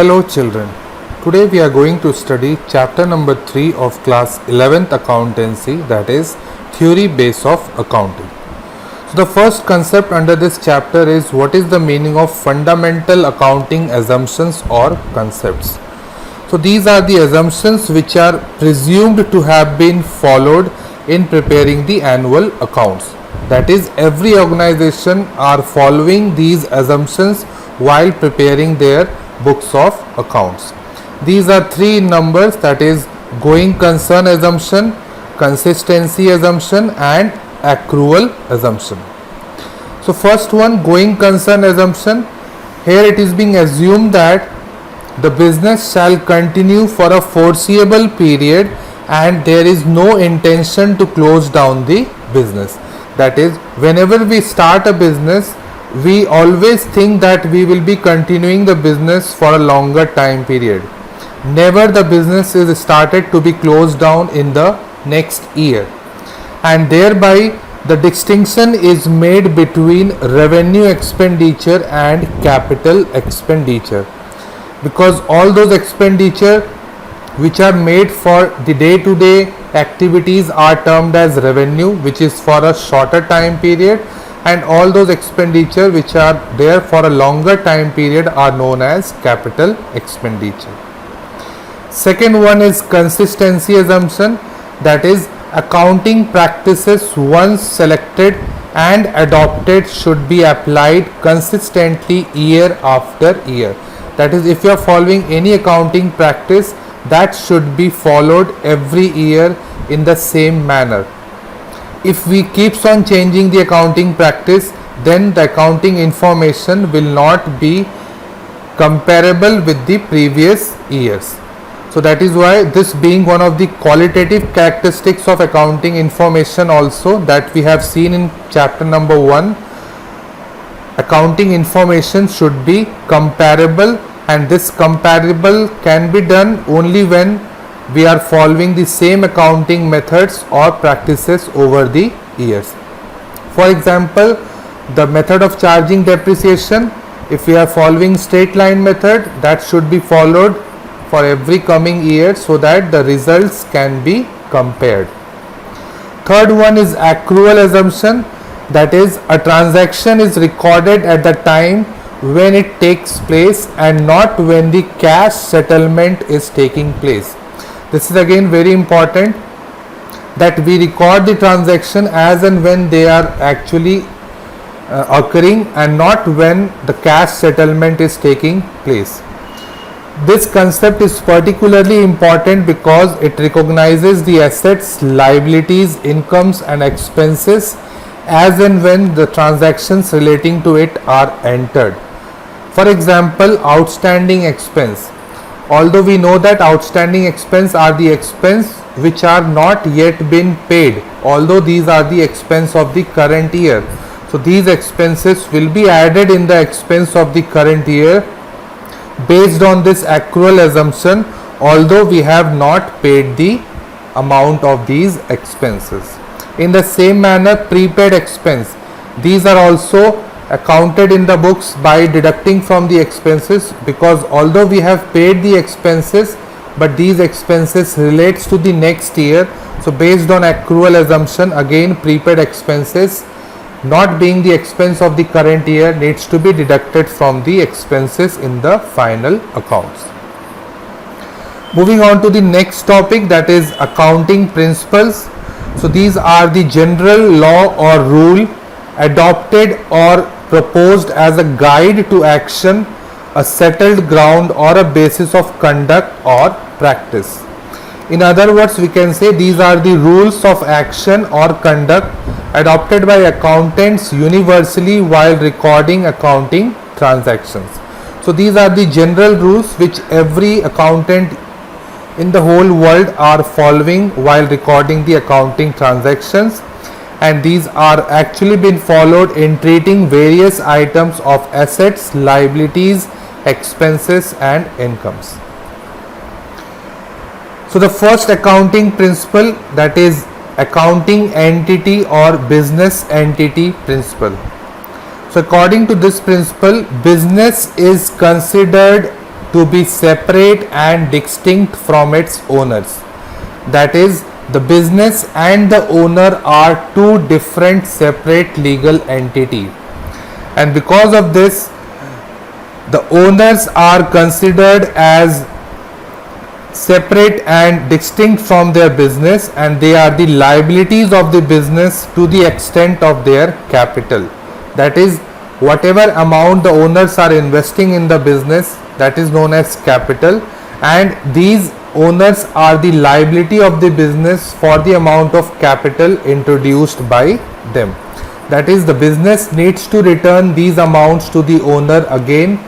Hello children, today we are going to study chapter number 3 of class 11th accountancy, that is theory base of accounting. So the first concept under this chapter is what is the meaning of fundamental accounting assumptions or concepts. So these are the assumptions which are presumed to have been followed in preparing the annual accounts. That is, every organization are following these assumptions while preparing their books of accounts. These are three numbers, that is going concern assumption, consistency assumption and accrual assumption. So first one, going concern assumption. Here it is being assumed that the business shall continue for a foreseeable period and there is no intention to close down the business. That is, whenever we start a business, we always think that we will be continuing the business for a longer time period. Never the business is started to be closed down in the next year, and thereby the distinction is made between revenue expenditure and capital expenditure, because all those expenditure which are made for the day-to-day activities are termed as revenue, which is for a shorter time period, and all those expenditure which are there for a longer time period are known as capital expenditure. Second one is consistency assumption, that is accounting practices once selected and adopted should be applied consistently year after year. That is, if you are following any accounting practice, that should be followed every year in the same manner. If we keeps on changing the accounting practice, then the accounting information will not be comparable with the previous years. So that is why, this being one of the qualitative characteristics of accounting information also that we have seen in chapter number 1, accounting information should be comparable, and this comparable can be done only when we are following the same accounting methods or practices over the years. For example, the method of charging depreciation, if we are following straight line method, that should be followed for every coming year so that the results can be compared. Third one is accrual assumption, that is a transaction is recorded at the time when it takes place and not when the cash settlement is taking place. This is again very important, that we record the transaction as and when they are actually occurring and not when the cash settlement is taking place. This concept is particularly important because it recognizes the assets, liabilities, incomes and expenses as and when the transactions relating to it are entered. For example, outstanding expense. Although we know that outstanding expense are the expense which are not yet been paid, although these are the expense of the current year. So these expenses will be added in the expense of the current year based on this accrual assumption, although we have not paid the amount of these expenses. In the same manner, prepaid expense. These are also accounted in the books by deducting from the expenses, because although we have paid the expenses, but these expenses relates to the next year. So based on accrual assumption, again prepaid expenses not being the expense of the current year needs to be deducted from the expenses in the final accounts. Moving on to the next topic, that is accounting principles. So these are the general law or rule adopted or proposed as a guide to action, a settled ground or a basis of conduct or practice. In other words, we can say these are the rules of action or conduct adopted by accountants universally while recording accounting transactions. So these are the general rules which every accountant in the whole world are following while recording the accounting transactions, and these are actually been followed in treating various items of assets, liabilities, expenses and incomes. So the first accounting principle, that is accounting entity or business entity principle. So according to this principle, business is considered to be separate and distinct from its owners. That is, the business and the owner are two different separate legal entities, and because of this the owners are considered as separate and distinct from their business, and they are the liabilities of the business to the extent of their capital. That is, whatever amount the owners are investing in the business, that is known as capital, and these owners are the liability of the business for the amount of capital introduced by them. That is, the business needs to return these amounts to the owner again,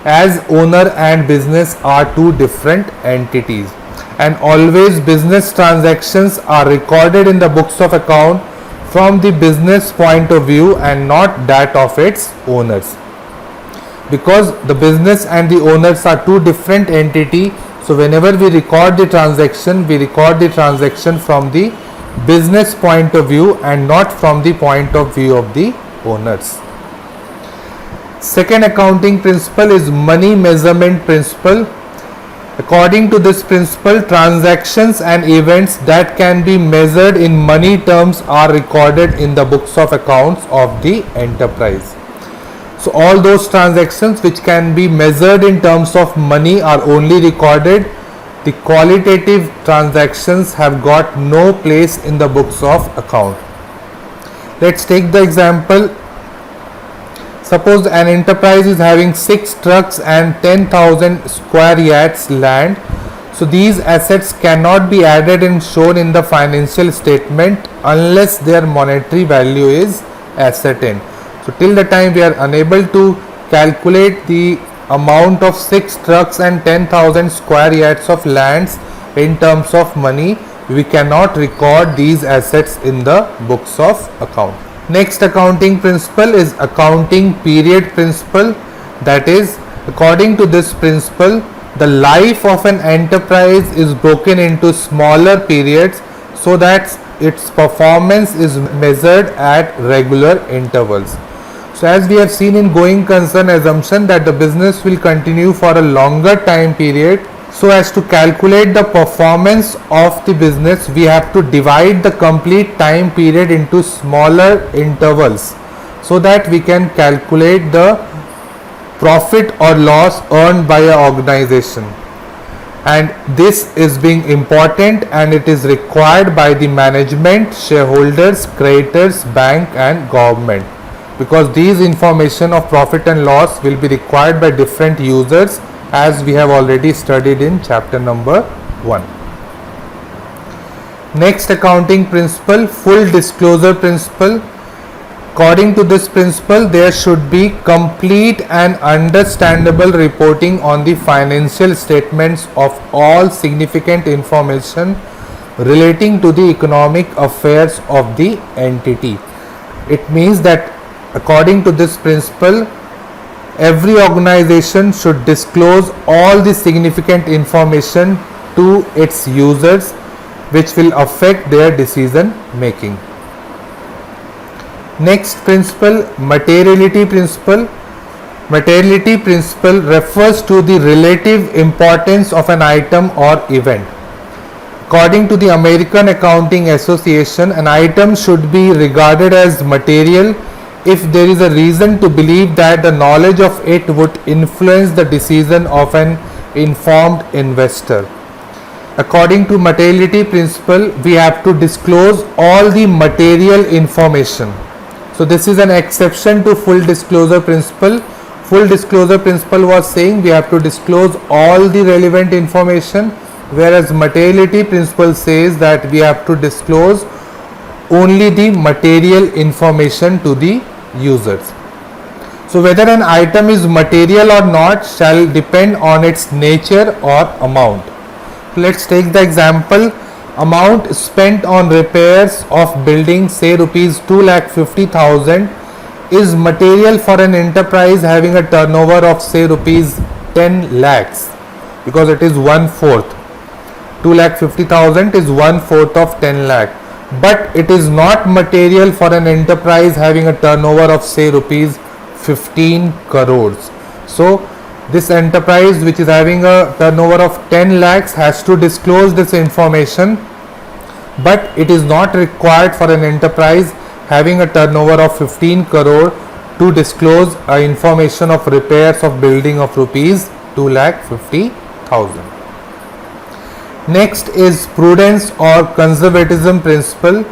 as owner and business are two different entities, and always business transactions are recorded in the books of account from the business point of view and not that of its owners. Because the business and the owners are two different entities, so whenever we record the transaction from the business point of view and not from the point of view of the owners. Second accounting principle is money measurement principle. According to this principle, transactions and events that can be measured in money terms are recorded in the books of accounts of the enterprise. So all those transactions which can be measured in terms of money are only recorded. The qualitative transactions have got no place in the books of account. Let's take the example. Suppose an enterprise is having 6 trucks and 10,000 square yards land. So these assets cannot be added and shown in the financial statement unless their monetary value is ascertained. So till the time we are unable to calculate the amount of 6 trucks and 10,000 square yards of lands in terms of money, we cannot record these assets in the books of account. Next accounting principle is accounting period principle. That is, according to this principle, the life of an enterprise is broken into smaller periods so that its performance is measured at regular intervals. So as we have seen in going concern assumption that the business will continue for a longer time period, so as to calculate the performance of the business, we have to divide the complete time period into smaller intervals so that we can calculate the profit or loss earned by an organization. And this is being important, and it is required by the management, shareholders, creditors, bank and government, because these information of profit and loss will be required by different users, as we have already studied in chapter number 1. Next accounting principle, full disclosure principle. According to this principle, there should be complete and understandable reporting on the financial statements of all significant information relating to the economic affairs of the entity. It means that according to this principle, every organization should disclose all the significant information to its users which will affect their decision making. Next principle, materiality principle. Materiality principle refers to the relative importance of an item or event. According to the American Accounting Association, an item should be regarded as material if there is a reason to believe that the knowledge of it would influence the decision of an informed investor. According to materiality principle, we have to disclose all the material information. So this is an exception to full disclosure principle. Full disclosure principle was saying we have to disclose all the relevant information, whereas materiality principle says that we have to disclose only the material information to the users. So whether an item is material or not shall depend on its nature or amount. Let's take the example. Amount spent on repairs of building, say rupees 2,50,000, is material for an enterprise having a turnover of say rupees 10 lakhs, because it is 1/4. 2,50,000 is 1/4 of 10 lakh. But it is not material for an enterprise having a turnover of say rupees 15 crores. So this enterprise which is having a turnover of 10 lakhs has to disclose this information, but it is not required for an enterprise having a turnover of 15 crore to disclose information of repairs of building of rupees 2,50,000. Next is prudence or conservatism principle.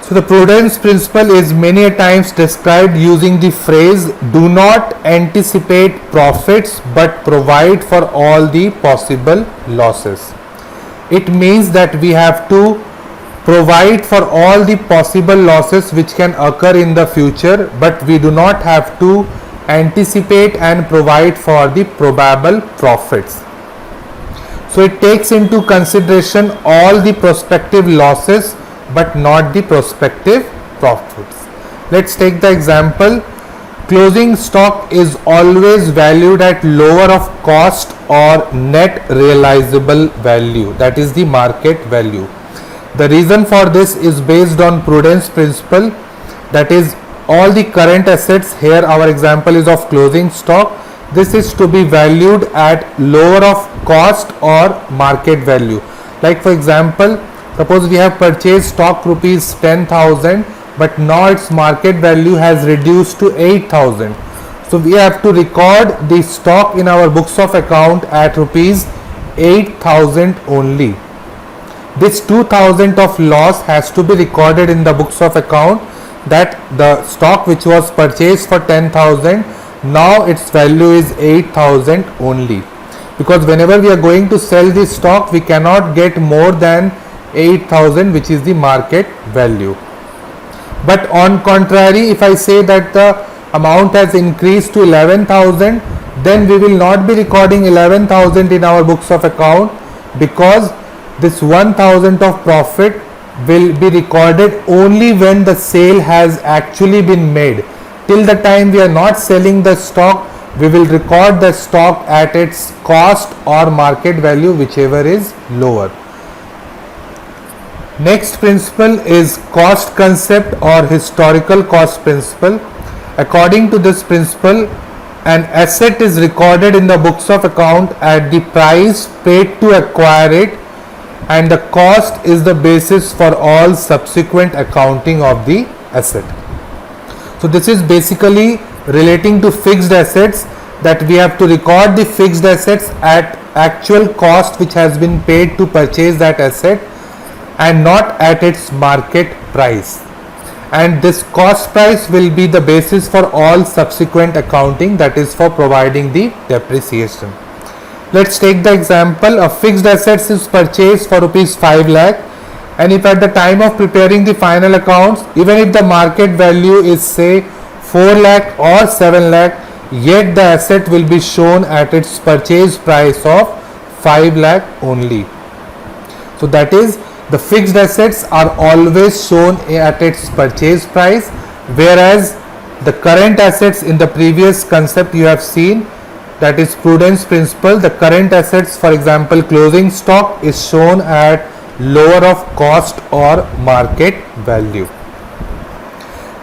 So the prudence principle is many a times described using the phrase do not anticipate profits but provide for all the possible losses. It means that we have to provide for all the possible losses which can occur in the future, but we do not have to anticipate and provide for the probable profits. So it takes into consideration all the prospective losses but not the prospective profits. Let's take the example. Closing stock is always valued at lower of cost or net realizable value, that is the market value. The reason for this is based on prudence principle, that is all the current assets. Here our example is of closing stock. This is to be valued at lower of cost or market value. Like for example, suppose we have purchased stock rupees 10,000, but now its market value has reduced to 8,000. So we have to record the stock in our books of account at rupees 8,000 only. This 2,000 of loss has to be recorded in the books of account, that the stock which was purchased for 10,000, now its value is 8,000 only, because whenever we are going to sell this stock we cannot get more than 8,000 which is the market value. But on contrary, if I say that the amount has increased to 11,000, then we will not be recording 11,000 in our books of account, because this 1,000 of profit will be recorded only when the sale has actually been made. Till the time we are not selling the stock, we will record the stock at its cost or market value, whichever is lower. Next principle is cost concept or historical cost principle. According to this principle, an asset is recorded in the books of account at the price paid to acquire it, and the cost is the basis for all subsequent accounting of the asset. So this is basically relating to fixed assets, that we have to record the fixed assets at actual cost which has been paid to purchase that asset and not at its market price. And this cost price will be the basis for all subsequent accounting, that is for providing the depreciation. Let's take the example. A fixed asset is purchased for rupees 5 lakh, and if at the time of preparing the final accounts, even if the market value is say 4 lakh or 7 lakh, yet the asset will be shown at its purchase price of 5 lakh only. So that is, the fixed assets are always shown at its purchase price, whereas the current assets in the previous concept you have seen, that is prudence principle, the current assets, for example closing stock, is shown at lower of cost or market value.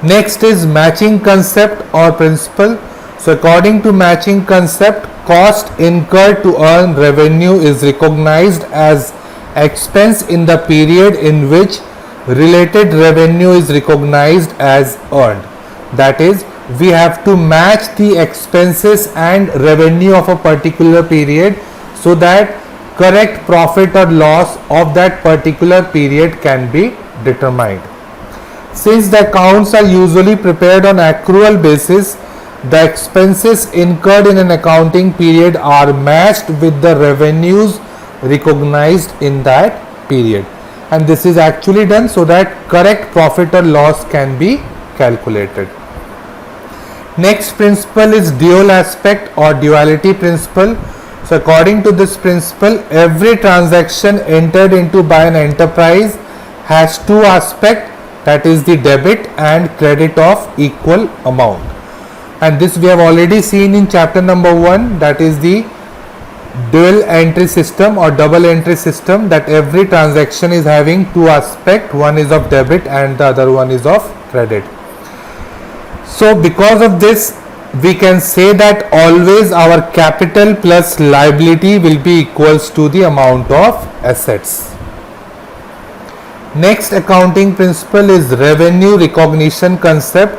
Next is matching concept or principle. So according to matching concept, cost incurred to earn revenue is recognized as expense in the period in which related revenue is recognized as earned. That is, we have to match the expenses and revenue of a particular period so that correct profit or loss of that particular period can be determined. Since the accounts are usually prepared on accrual basis, the expenses incurred in an accounting period are matched with the revenues recognized in that period, and this is actually done so that correct profit or loss can be calculated. Next principle is dual aspect or duality principle. So according to this principle, every transaction entered into by an enterprise has two aspects, that is the debit and credit of equal amount, and this we have already seen in chapter number 1, that is the dual entry system or double entry system, that every transaction is having two aspects, one is of debit and the other one is of credit. So because of this, we can say that always our capital plus liability will be equals to the amount of assets. Next accounting principle is revenue recognition concept.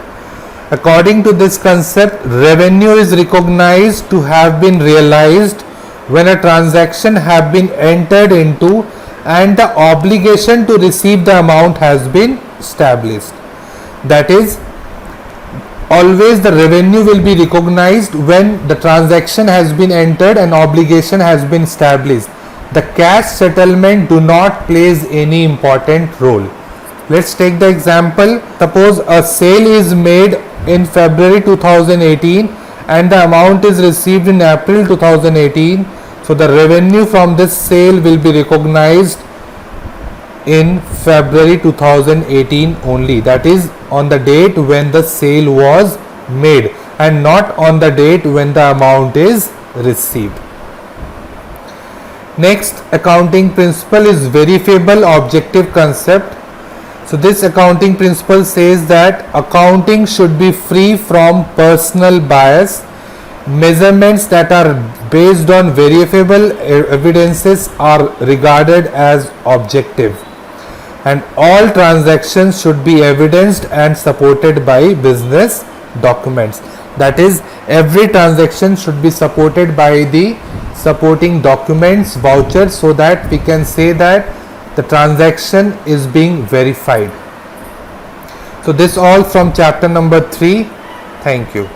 According to this concept, revenue is recognized to have been realized when a transaction have been entered into and the obligation to receive the amount has been established. That is, always the revenue will be recognized when the transaction has been entered and obligation has been established. The cash settlement do not plays any important role. Let's take the example. Suppose a sale is made in February 2018 and the amount is received in April 2018. So the revenue from this sale will be recognized in February 2018 only. That is on the date when the sale was made and not on the date when the amount is received. Next accounting principle is verifiable objective concept. So this accounting principle says that accounting should be free from personal bias. Measurements that are based on verifiable evidences are regarded as objective, and all transactions should be evidenced and supported by business documents. That is, every transaction should be supported by the supporting documents, vouchers, so that we can say that the transaction is being verified. So this all from chapter number 3. Thank you.